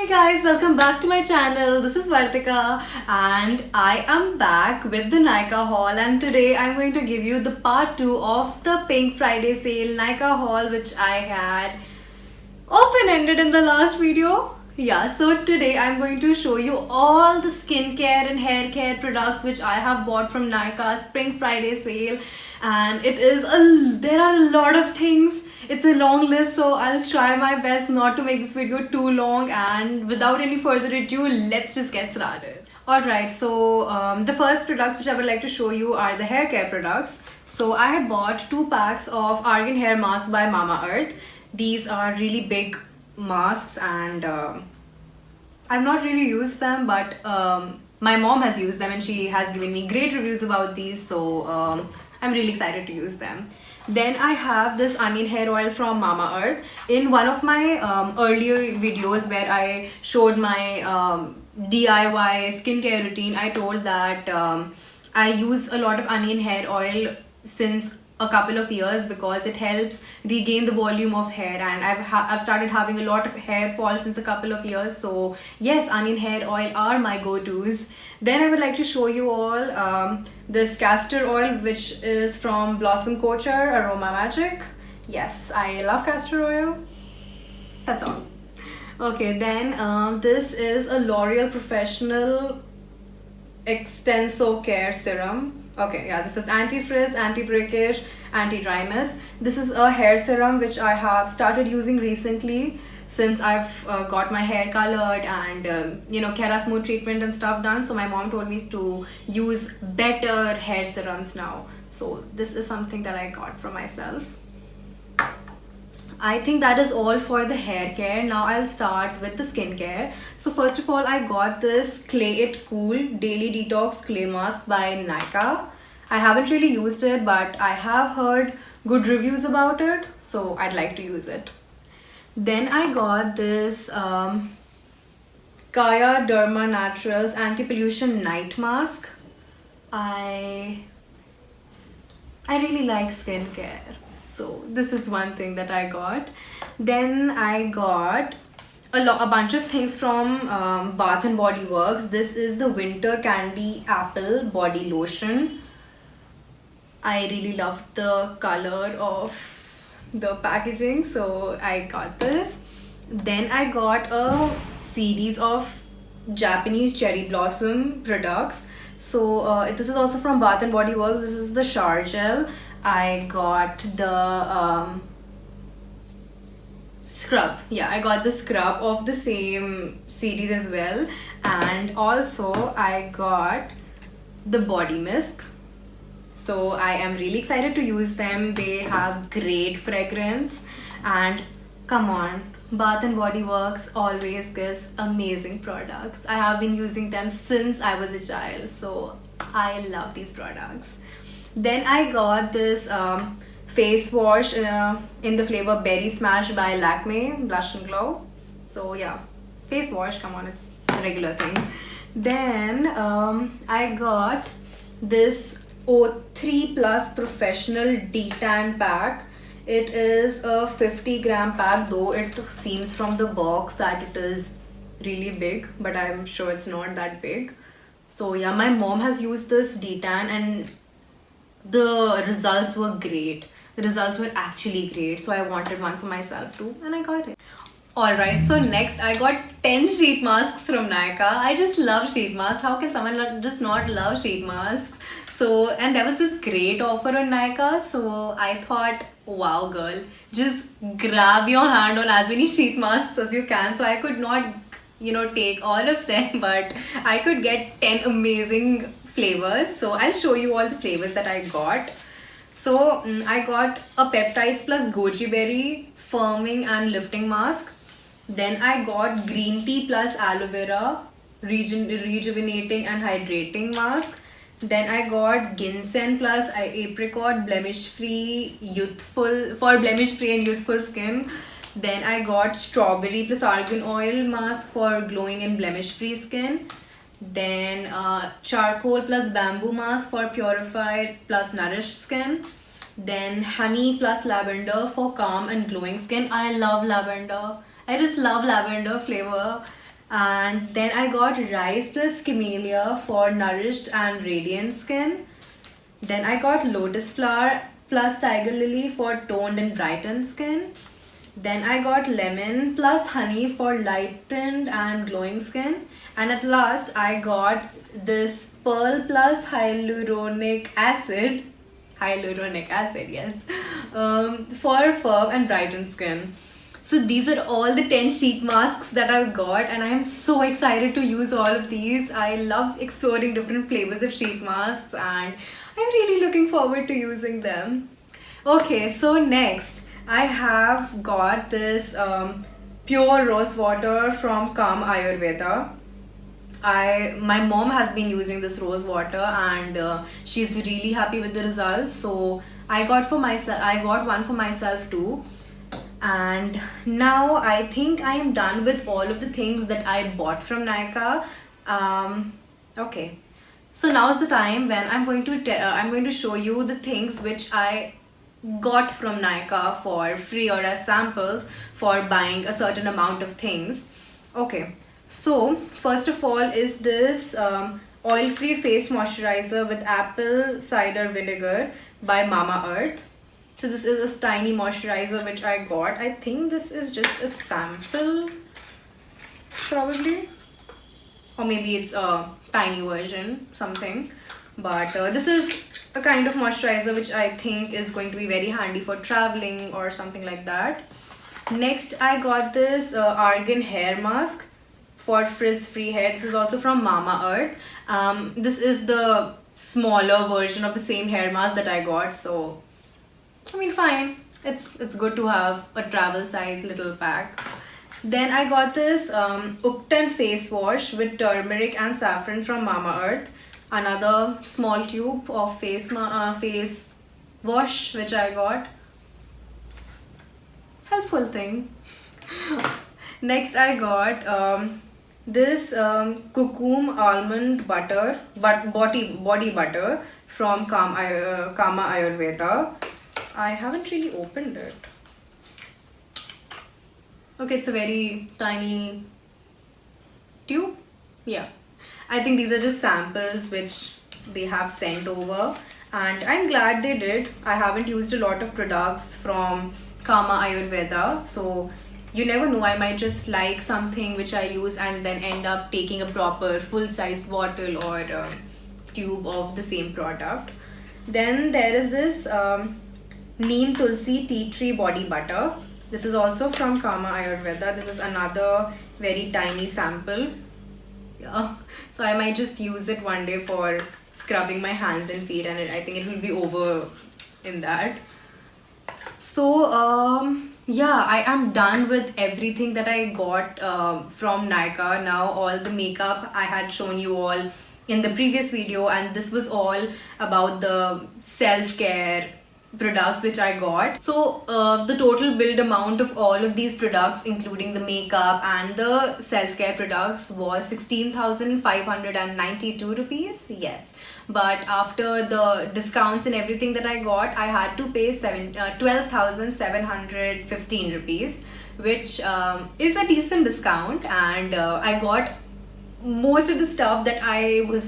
Hey guys, welcome back to my channel. This is Vartika and I am back with the Nykaa haul, and today I'm going to give you the part 2 of the Pink Friday sale Nykaa haul which I had open-ended in the last video. Yeah, so today I'm going to show you all the skincare and hair care products which I have bought from Nykaa's Pink Friday sale, and there are a lot of things. It's a long list, so I'll try my best not to make this video too long, and without any further ado, let's just get started. Alright, so the first products which I would like to show you are the hair care products. So I had bought 2 packs of Argan Hair Mask by Mamaearth. These are really big masks, and I've not really used them, but my mom has used them and she has given me great reviews about these, so I'm really excited to use them. Then I have this onion hair oil from Mamaearth. In one of my earlier videos where I showed my DIY skincare routine, I told that I use a lot of onion hair oil since a couple of years because it helps regain the volume of hair, and I've started having a lot of hair fall since a couple of years. So yes, onion hair oil are my go-tos. Then I would like to show you all this castor oil which is from Blossom Culture Aroma Magic. Yes, I love castor oil. That's all. Okay, then this is a L'Oreal Professional Extenso Care Serum. Okay, yeah, this is anti-frizz, anti-breakage, anti-dryness. This is a hair serum which I have started using recently since I've got my hair colored and Kerasmooth treatment and stuff done. So my mom told me to use better hair serums now. So this is something that I got for myself. I think that is all for the hair care. Now I'll start with the skincare. So first of all, I got this Clay It Cool Daily Detox Clay Mask by Nykaa. I haven't really used it, but I have heard good reviews about it, so I'd like to use it. Then I got this Kaya Derma Naturals Anti-Pollution Night Mask. I really like skincare, so this is one thing that I got. Then I got a bunch of things from Bath and Body Works. This is the Winter Candy Apple Body Lotion. I really loved the color of the packaging, so I got this. Then I got a series of Japanese cherry blossom products. So this is also from Bath and Body Works. This is the shower gel. I got the scrub. Yeah, I got the scrub of the same series as well. And also I got the body mist. So I am really excited to use them. They have great fragrance, and come on, Bath and Body Works always gives amazing products. I have been using them since I was a child, so I love these products. Then I got this face wash in the flavor Berry Smash by Lakme Blush and Glow. So yeah, face wash, come on, it's a regular thing. Then I got this O3 Plus Professional Detan Pack. It is a 50-gram pack, though it seems from the box that it is really big, but I'm sure it's not that big. So yeah, my mom has used this Detan and the results were great. The results were actually great, so I wanted one for myself too, and I got it. Alright, so next I got 10 sheet masks from Nykaa. I just love sheet masks. How can someone just not love sheet masks? So, and there was this great offer on Nykaa, so I thought, wow girl, just grab your hand on as many sheet masks as you can. So I could not, take all of them, but I could get 10 amazing flavors. So I'll show you all the flavors that I got. So I got a Peptides Plus Goji Berry Firming and Lifting Mask. Then I got Green Tea Plus Aloe Vera Rejuvenating and Hydrating Mask. Then I got Ginseng Plus Apricot Blemish Free for blemish free and youthful skin. Then I got Strawberry Plus Argan Oil Mask for glowing and blemish free skin. Then Charcoal Plus Bamboo Mask for purified plus nourished skin. Then Honey Plus Lavender for calm and glowing skin. I love lavender. I just love lavender flavor. And then I got Rice Plus Camellia for nourished and radiant skin. Then I got Lotus Flower plus Tiger Lily for toned and brightened skin. Then I got Lemon plus Honey for lightened and glowing skin. And at last I got this Pearl plus Hyaluronic acid, yes, for firm and brightened skin. So these are all the 10 sheet masks that I've got, and I am so excited to use all of these. I love exploring different flavors of sheet masks, and I'm really looking forward to using them. Okay, so next I have got this pure rose water from Calm Ayurveda. My mom has been using this rose water, and she's really happy with the results. So I got one for myself too. And now I think I am done with all of the things that I bought from Nykaa. Okay, so now is the time when I'm going to show you the things which I got from Nykaa for free or as samples for buying a certain amount of things. Okay, so first of all is this oil-free face moisturizer with apple cider vinegar by Mama Earth. So this is a tiny moisturizer which I got. I think this is just a sample, probably, or maybe it's a tiny version, something. But this is a kind of moisturizer which I think is going to be very handy for traveling or something like that. Next, I got this argan hair mask for frizz-free hair. This is also from Mama Earth. This is the smaller version of the same hair mask that I got, so I mean, fine. It's good to have a travel size little pack. Then I got this Upton face wash with turmeric and saffron from Mama Earth. Another small tube of face wash which I got. Helpful thing. Next I got this Cocoon almond butter, body butter from Kama Ayurveda. I haven't really opened it. Okay, it's a very tiny tube. Yeah, I think these are just samples which they have sent over, and I'm glad they did. I haven't used a lot of products from Kama Ayurveda, so you never know, I might just like something which I use and then end up taking a proper full-sized bottle or tube of the same product. Then there is this Neem Tulsi Tea Tree Body Butter. This is also from Kama Ayurveda. This is another very tiny sample. Yeah, so I might just use it one day for scrubbing my hands and feet, and I think it will be over in that. So yeah, I am done with everything that I got from Nykaa. Now all the makeup I had shown you all in the previous video, and this was all about the self-care products which I got. So the total billed amount of all of these products, including the makeup and the self-care products, was 16,592 rupees. Yes, but after the discounts and everything that I got, I had to pay 12,715 rupees, which is a decent discount, and I got most of the stuff that I was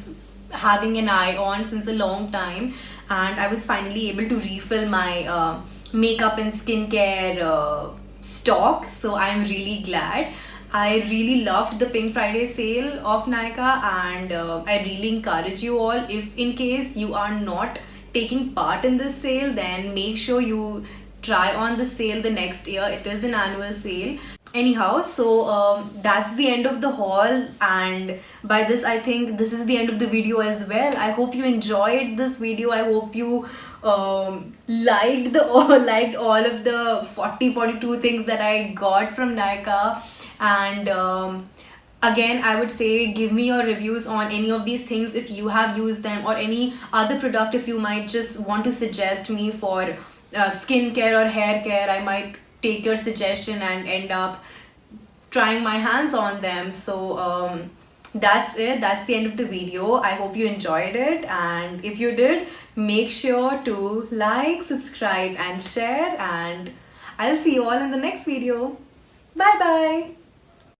having an eye on since a long time, and I was finally able to refill my makeup and skincare stock, so I'm really glad. I really loved the Pink Friday sale of Nykaa, and I really encourage you all, if in case you are not taking part in this sale, then make sure you try on the sale the next year. It is an annual sale. Anyhow, so that's the end of the haul, and by this I think this is the end of the video as well. I hope you enjoyed this video. I hope you liked all of the 42 things that I got from Nykaa, and again I would say give me your reviews on any of these things if you have used them, or any other product if you might just want to suggest me for skincare or hair care. I might take your suggestion and end up trying my hands on them. So that's it. That's the end of the video. I hope you enjoyed it, and if you did, make sure to like, subscribe and share, and I'll see you all in the next video. Bye bye.